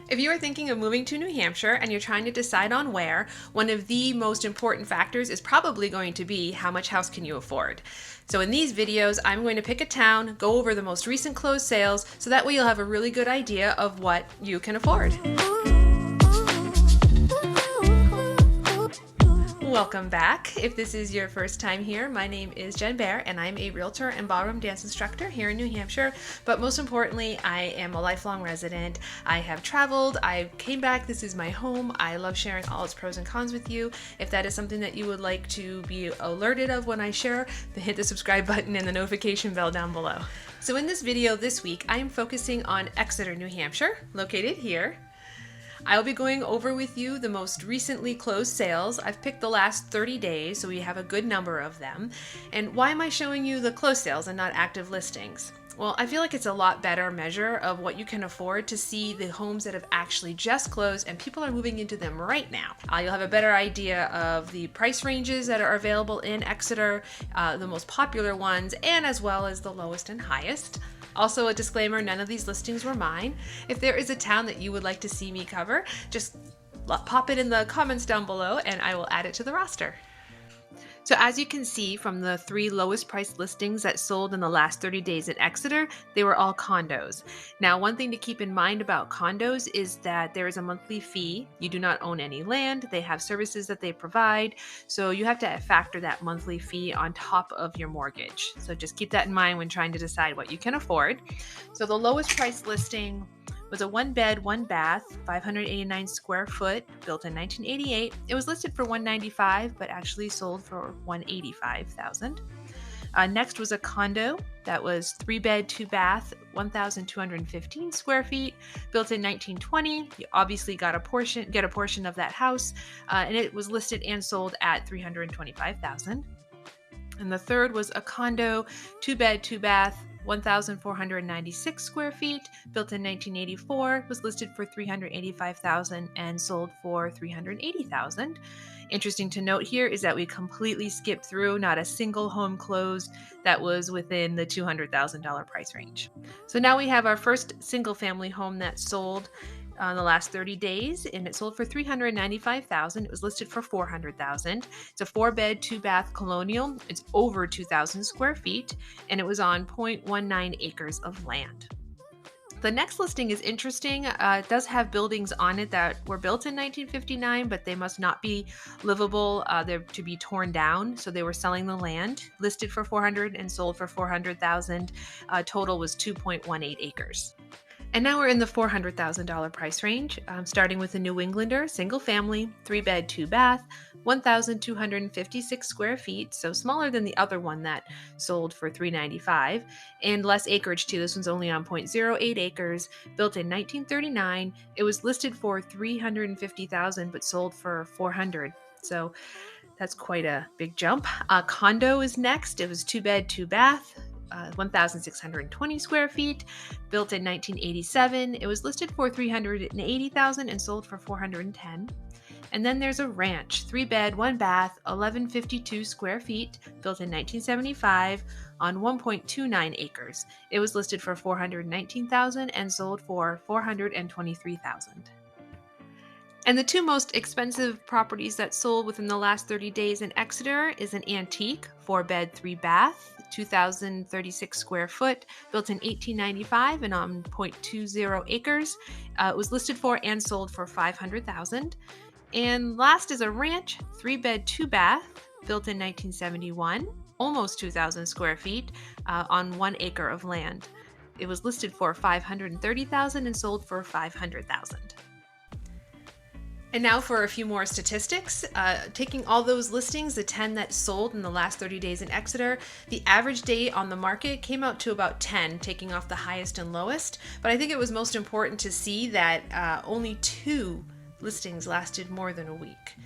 If you are thinking of moving to New Hampshire and you're trying to decide on where, one of the most important factors is probably going to be how much house can you afford. So in these videos, I'm going to pick a town, go over the most recent closed sales, so that way you'll have a really good idea of what you can afford. Welcome back. If this is your first time here, my name is Jenn Baer and I'm a realtor and ballroom dance instructor here in New Hampshire. But most importantly, I am a lifelong resident. I have traveled, I came back, this is my home. I love sharing all its pros and cons with you. If that is something that you would like to be alerted of when I share, then hit the subscribe button and the notification bell down below. So in this video this week, I am focusing on Exeter, New Hampshire, located here. I'll be going over with you the most recently closed sales. I've picked the last 30 days, so we have a good number of them. And why am I showing you the closed sales and not active listings? Well, I feel like it's a lot better measure of what you can afford to see the homes that have actually just closed and people are moving into them right now. You'll have a better idea of the price ranges that are available in Exeter, the most popular ones, and as well as the lowest and highest. Also, a disclaimer, none of these listings were mine. If there is a town that you would like to see me cover, just pop it in the comments down below and I will add it to the roster. So as you can see from the 3 lowest priced listings that sold in the last 30 days in Exeter, they were all condos. Now, one thing to keep in mind about condos is that there is a monthly fee. You do not own any land. They have services that they provide. So you have to factor that monthly fee on top of your mortgage. So just keep that in mind when trying to decide what you can afford. So the lowest priced listing was a 1-bed, 1-bath, 589 square foot, built in 1988. It was listed for $195,000, but actually sold for $185,000. Next was a condo that was 3-bed, 2-bath, 1,215 square feet, built in 1920. You obviously get a portion of that house, and it was listed and sold at $325,000. And the third was a condo, 2-bed, 2-bath, 1,496 square feet, built in 1984, was listed for $385,000 and sold for $380,000. Interesting to note here is that we completely skipped through, not a single home closed that was within the $200,000 price range. So now we have our first single family home that sold in the last 30 days, and it sold for $395,000. It was listed for $400,000. It's a 4-bed, 2-bath colonial. It's over 2,000 square feet, and it was on 0.19 acres of land. The next listing is interesting. It does have buildings on it that were built in 1959, but they must not be livable. They're to be torn down, so they were selling the land. Listed for $400,000 and sold for $400,000. Total was 2.18 acres. And now we're in the $400,000 price range, starting with a New Englander, single family, 3-bed, 2-bath, 1,256 square feet, so smaller than the other one that sold for $395,000, and less acreage too. This one's only on 0.08 acres, built in 1939. It was listed for $350,000, but sold for $400,000. So that's quite a big jump. Condo is next. It was 2-bed, 2-bath. 1,620 square feet, built in 1987. It was listed for $380,000 and sold for $410,000. And then there's a ranch, 3-bed, 1-bath, 1,152 square feet, built in 1975 on 1.29 acres. It was listed for $419,000 and sold for $423,000. And the 2 most expensive properties that sold within the last 30 days in Exeter is an antique, 4-bed, 3-bath, 2,036 square foot, built in 1895 and on 0.20 acres. It was listed for and sold for $500,000. And last is a ranch, 3-bed, 2-bath, built in 1971, almost 2,000 square feet, on 1 acre of land. It was listed for $530,000 and sold for $500,000. And now for a few more statistics. Taking all those listings, the 10 that sold in the last 30 days in Exeter, the average day on the market came out to about 10, taking off the highest and lowest. But I think it was most important to see that only 2 listings lasted more than a week.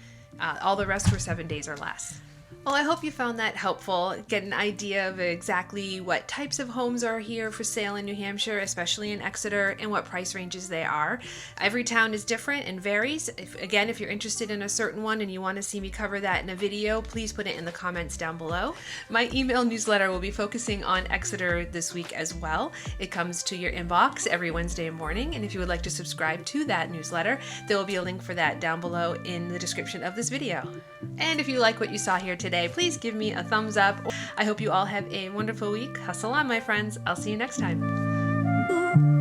All the rest were 7 days or less. Well, I hope you found that helpful. Get an idea of exactly what types of homes are here for sale in New Hampshire, especially in Exeter, and what price ranges they are. Every town is different and varies. If you're interested in a certain one and you want to see me cover that in a video, please put it in the comments down below. My email newsletter will be focusing on Exeter this week as well. It comes to your inbox every Wednesday morning, and if you would like to subscribe to that newsletter, there will be a link for that down below in the description of this video. And if you like what you saw here today, please give me a thumbs up. I hope you all have a wonderful week. Hustle on, my friends. I'll see you next time.